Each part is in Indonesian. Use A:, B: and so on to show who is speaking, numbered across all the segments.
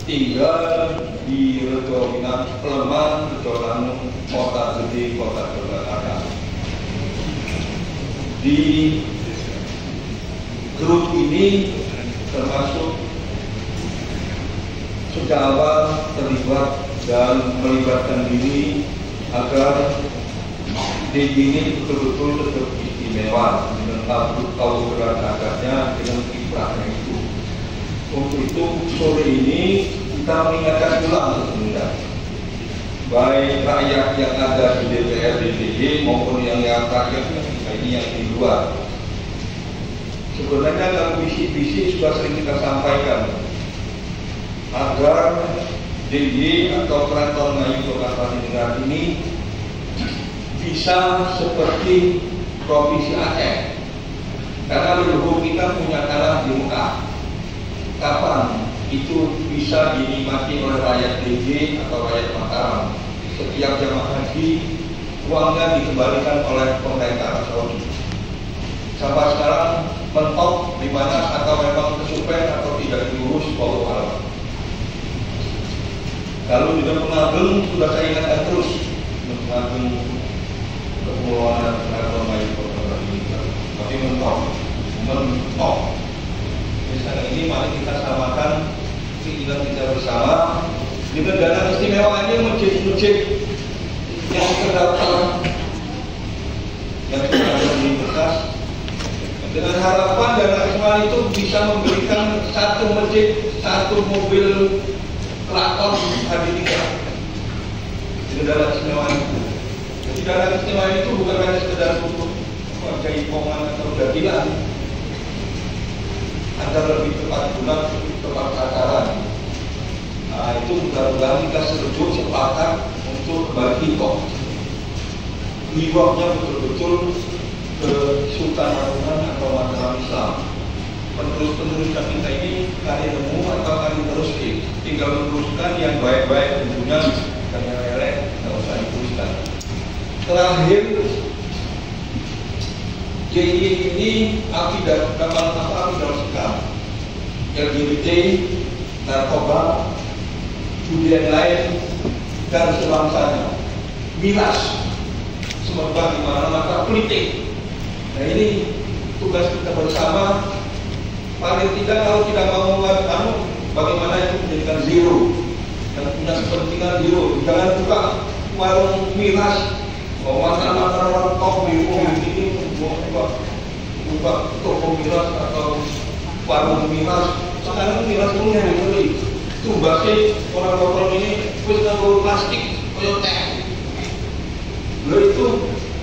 A: tinggal di Rejo Pleman, Rejo Lanung, Kota Gede, Kota Jakarta. Di grup ini termasuk sejak awal terlibat dan melibatkan diri agar DG ini betul-betul tetap istimewa dengan tahu berat agarnya dengan kiprahnya itu. Untuk itu sore ini kita mengingatkan ulang sebenarnya baik rakyat yang ada di DPR DPD maupun yang rakyat ini yang di luar. Sebenarnya dalam visi-visi sudah sering kita sampaikan agar DIY atau Keraton Ngayuk Kota Patiningrat ini bisa seperti Provinsi Aceh, karena leluhur kita punya tanah di Mekah. Kapan itu bisa dinikmati oleh rakyat DIY atau rakyat Mataram? Setiap jamaah haji uangnya dikembalikan oleh pemerintah Arab Saudi. Sampai sekarang mentok di mana atau memang kesupen atau tidak diurus wallahu a'lam. Kalau juga Pengageng sudah saya ingatkan terus Pengageng Kepulauan Keraton Ngayuk Kota Patiningrat, tapi mentok. Misalnya ini mari kita samakan keinginan kita bersama dengan dana istimewa ini masjid-masjid yang terdaftar yang sudah ada di bekas, dengan harapan dana istimewa itu bisa memberikan satu masjid, satu mobil Keraton Patiningrat dengan dana istimewa itu. Jadi dana istimewa itu bukan hanya sekedar untuk jaipongan atau dagilan, agar lebih tepat guna, lebih tepat sasaran. Nah, itu mudah-mudahan kita setuju sepakat untuk kembali kok hibahnya betul-betul ke Sultan Agungan atau Mataram Islam. Penerus-penerus kita ini kali nemu atau kali terus tinggal meneruskan yang baik-baik tentunya, dan yang elek tidak usah diteruskan. Terakhir, JI ini akibat kapal sekam, LGBT, narkoba, budaya lain dan sebangsanya, miras, semerbak di mana-mana politik. Nah ini tugas kita bersama. Paling tidak kalau tidak mau bagaimana itu menjadikan zero dan punya kepentingan zero. Jangan buka warung miras, makan orang top di ini, buka toko miras atau warung miras. Sekarang miras pun yang dibeli tumbasnya orang lokal ini punya plastik, punya teh. Lalu itu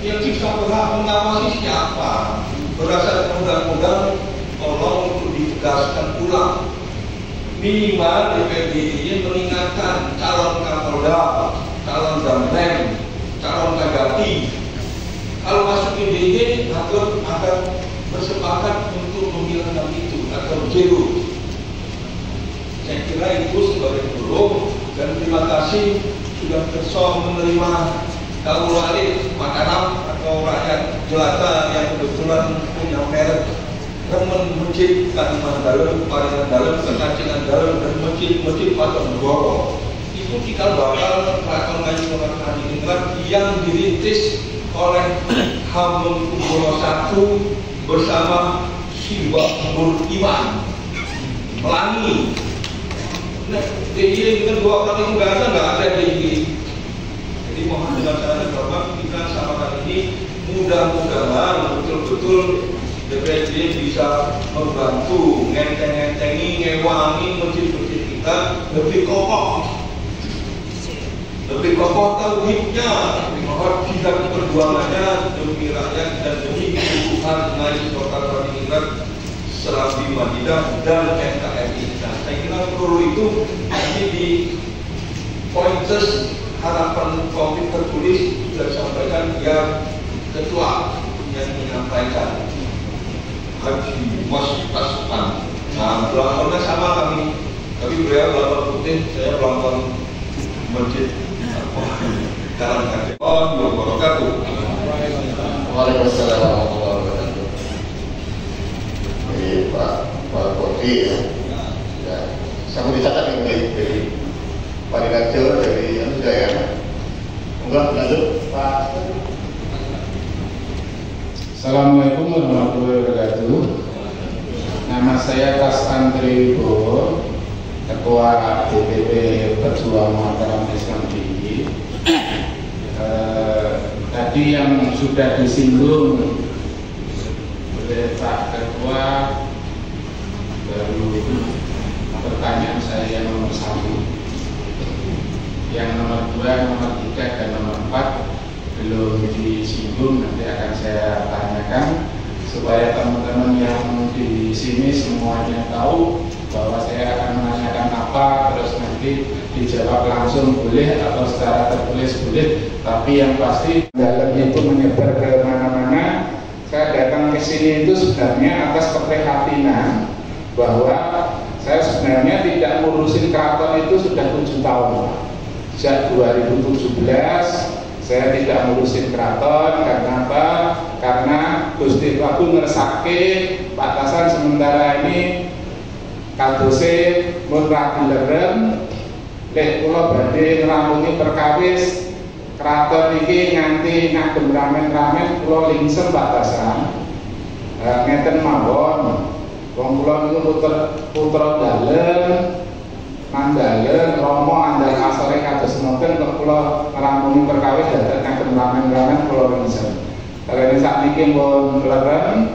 A: yang bisa berhak mengawasi siapa? Berdasarkan undang-undang, tolong untuk ditegaskan ulang. Minimal DPD ini mengingatkan calon Kapolda, calon Damrem, calon Kadati, kalau masuk ke DD akan bersepakat untuk menghilangkan itu atau zero. Saya kira itu sebagai dulu, dan terima kasih sudah kerso menerima kaum walid Mataram atau rakyat jelata yang kebetulan punya merek remen masjid Kalimantan Dalam, Parinan Dalam, Kekancingan Dalam, dan masjid Patung Negoro. Itu cikal bakal Keraton Ngayuk Kota Patiningrat yang dirintis oleh Hamengkubuwono I bersama Simbah Nur Iman Melangi. Nah, DIY kita 2 orang itu nggak ada DIY. Jadi mohon dengan cara Bapak kita sama kali ini mudah-mudahan betul-betul DPD bisa membantu ngenteng-ngentengi, ngewangi masjid-masjid kita lebih kokoh tauhidnya, lebih kokoh jihad perjuangannya demi rakyat dan demi kebutuhan Ngayuk Kota Patiningrat, Serambi Madinah dan NKRI. Nah, saya kira perlu itu nanti di pointers harapan COVID tertulis sudah disampaikan yang ketua yang menyampaikan Haji Mas Pasukan. Nah, pelanggannya sama kami, tapi beliau pelanggan putih, saya pelanggan masjid Karang Kade. Wabarakatuh.
B: Waalaikumsalam warahmatullahi wabarakatuh. Ini Pak Kopi ya. Saya mau dicatat ini. Pak Direktur dari Anusaya. Enggak lanjut Pak.
C: Assalamualaikum warahmatullahi wabarakatuh. Nama saya Tas Andri Wibowo, Ketua DPP Perjuangan Mataram Islam Tinggi. Tadi yang sudah disinggung oleh Pak Ketua, baru pertanyaan saya yang nomor 1, yang nomor 2, nomor 3, dan nomor 4 belum disinggung. Nanti akan saya tanyakan supaya teman-teman yang di sini semuanya tahu bahwa saya akan menanyakan apa, terus nanti dijawab langsung boleh atau secara tertulis boleh. Tapi yang pasti dalam itu menyebar ke mana-mana. Saya datang ke sini itu sebenarnya atas keprihatinan bahwa saya sebenarnya tidak ngurusin keraton itu sudah 7 tahun. Sejak 2017 saya tidak ngurusin keraton. Karena apa? Karena Gusti Prabu ngersake Pak Tasan sementara ini kadose mun ragileren lek kula badhe ngrampungi perkawis keraton iki nganti ngagem ramen-ramen kula lingsem Pak Tasan. Ngeten mawon. Wong kula niku putra dalem mandalen romo andal asore kados nonton kok kula ngrampungi perkawis dadak ngagem ramen-ramen kula lingsem. Karena sakniki pun leren,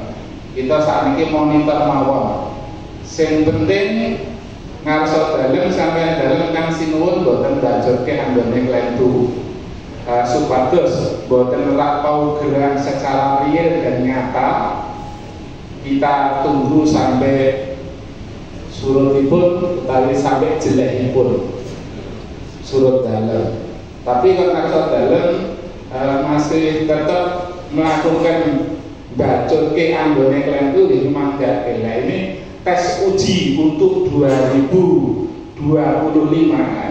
C: kita sakniki monitor mawon. Sing penting ngarsa dalem sampeyan dalem kang sinuwun boten bajokke anggone klentu. Supados boten rak paugeran secara real dan nyata. Kita tunggu sampai surutipun utawi sampai jelekipun surut dalem. Tapi kalau ngarsa dalem masih tetap melakukan bacot ke anggone klentu di mangga. Nah ini tes uji untuk 2025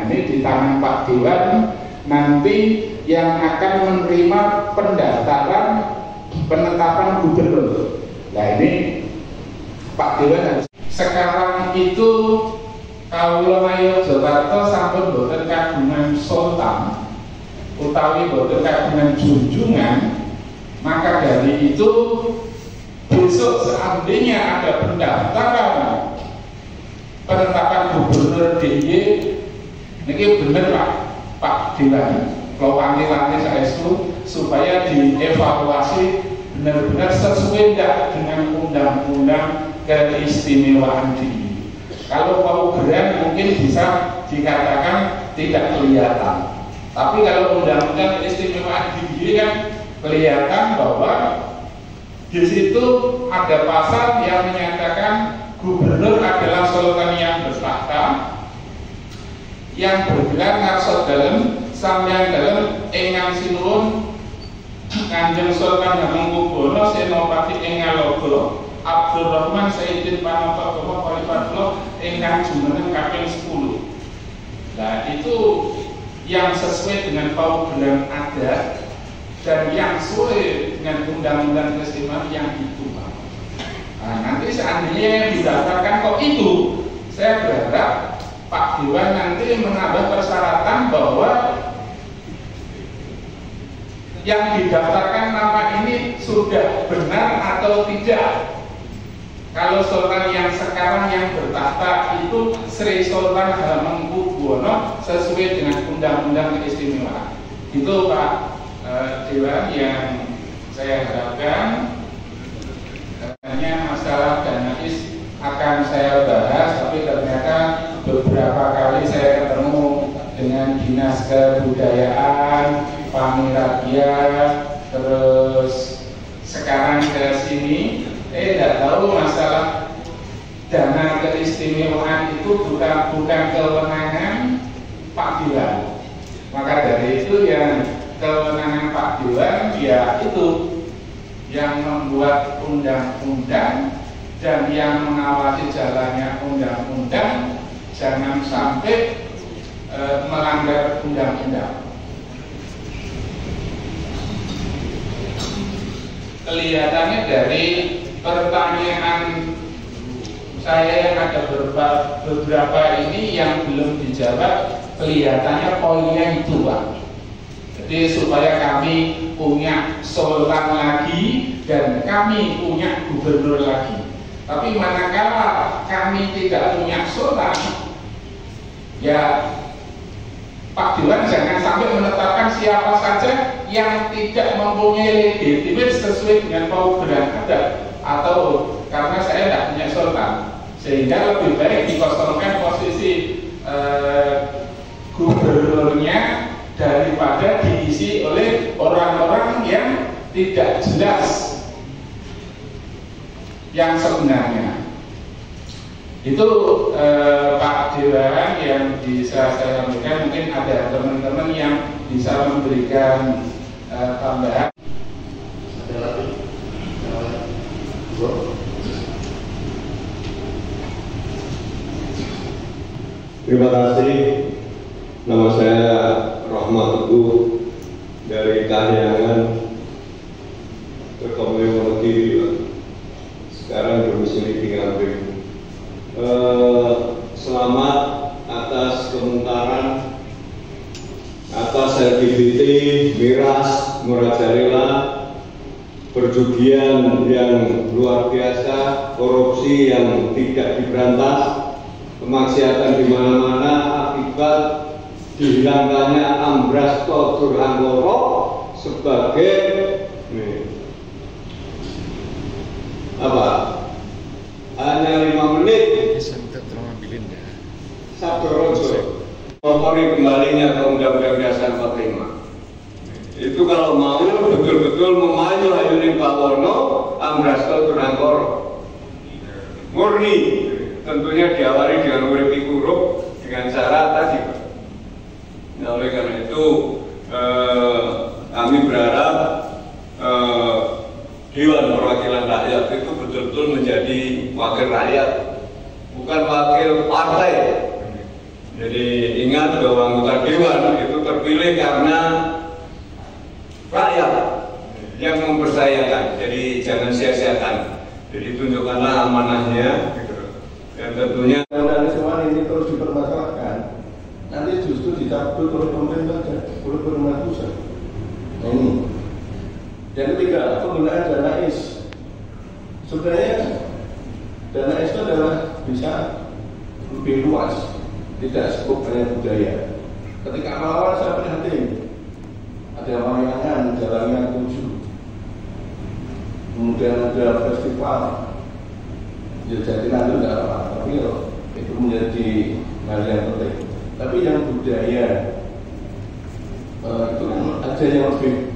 C: ini di tangan Pak Dewan nanti yang akan menerima pendaftaran penetapan gubernur. Nah ini Pak Dewan sekarang itu kawula Ngayogyakarta sampun boten kagungan sultan utawi boten kagungan junjungan. Maka dari itu besok seandainya ada pendaftaran penetapan gubernur DIY ini bener Pak Dewan kalau wanti-wanti saestu supaya dievaluasi benar-benar sesuai dengan undang-undang keistimewaan DIY. Kalau paugeran mungkin bisa dikatakan tidak kelihatan, tapi kalau undang-undang keistimewaan DIY kan kelihatan bahwa di situ ada pasal yang menyatakan gubernur adalah sultan yang bertahta yang bergelar ngarsa dalem sampeyan dalem ingkang sinuwun Kanjeng Sultan Hamengkubuwana Senopati ing Ngaloga Abdurrahman Sayyidin Panontogomo Khalifah ingkang jumeneng kaping 10. Nah itu yang sesuai dengan paugeran adat dan yang sesuai dengan undang-undang keistimewaan yang itu. Nah, nanti seandainya yang didaftarkan kok itu, saya berharap Pak Dewan nanti menambah persyaratan bahwa yang didaftarkan nama ini sudah benar atau tidak. Kalau sultan yang sekarang yang bertahta itu Sri Sultan Hamengkubuwana sesuai dengan undang-undang keistimewaan. Itu Pak Dewan yang saya harapkan. Hanya masalah danais akan saya bahas, tapi ternyata beberapa kali saya ketemu dengan dinas kebudayaan, Pamiradia, terus sekarang ke sini, tidak tahu masalah dana keistimewaan itu bukan kewenangan Pak Dewan. Maka dari itu yang kewenangan Pak Dewan ya itu yang membuat undang-undang dan yang mengawasi jalannya undang-undang, jangan sampai melanggar undang-undang. Kelihatannya dari pertanyaan saya yang ada beberapa ini yang belum dijawab, kelihatannya poinnya itu Pak. Jadi supaya kami punya sultan lagi dan kami punya gubernur lagi. Tapi manakala kami tidak punya sultan, ya Pak Dewan jangan sampai menetapkan siapa saja yang tidak mempunyai legitimasi sesuai dengan program adat, atau karena saya tidak punya sultan, sehingga lebih baik dikosongkan posisi gubernurnya daripada diisi oleh orang-orang yang tidak jelas yang sebenarnya. Itu Pak Dewan yang bisa saya sampaikan. Mungkin ada teman-teman yang bisa memberikan tambahan.
B: Ada lagi?
D: Terima kasih. Nama saya Rahmat Teguh dari Kahyangan, Ketomewologi, sekarang domisili di Ngambil. Selamat atas kemungkaran atas LGBT, miras, merajalela, perjudian yang luar biasa, korupsi yang tidak diberantas, kemaksiatan di mana-mana akibat dihilangkannya Ambrasto Durhanggoro sebagai hanya 5 menit Sabdorojo memori kembalinya ke Undang-Undang Dasar 45. Itu kalau mau betul-betul memayu ayuning Pawono Ambrasto Durhanggoro murni, tentunya diawali dengan urip huruf dengan cara tadi. Nah, oleh karena itu kami berharap Dewan Perwakilan Rakyat itu betul-betul menjadi wakil rakyat, bukan wakil partai. Jadi ingat bahwa anggota Dewan itu terpilih karena rakyat yang mempercayakan. Jadi jangan sia-siakan. Jadi tunjukkanlah amanahnya. Dan tentunya
A: semua ini terus dipermasalahkan, nanti justru dicabut oleh pemerintah dan oleh pemerintah pusat. Nah ini. Dan ketiga, penggunaan dana IS. Sebenarnya dana IS itu adalah bisa lebih luas, tidak cukup hanya budaya. Ketika awal saya prihatin, ada wayangan Jalannya 7, kemudian ada festival. Ya jadi nanti tidak apa, tapi itu menjadi hal yang penting. Tapi yang budaya itu kan ada yang lebih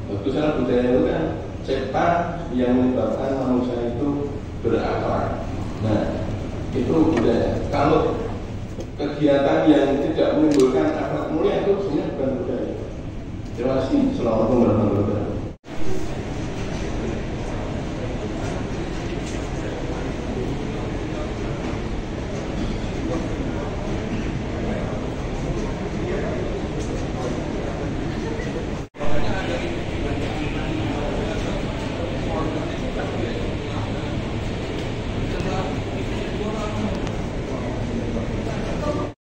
A: bagus. Karena budaya itu kan cepat yang menyebabkan manusia itu berakhlak. Nah itu budaya. Kalau kegiatan yang tidak menimbulkan akhlak mulia itu sebenarnya bukan budaya. Terima kasih. Selamat berbulan.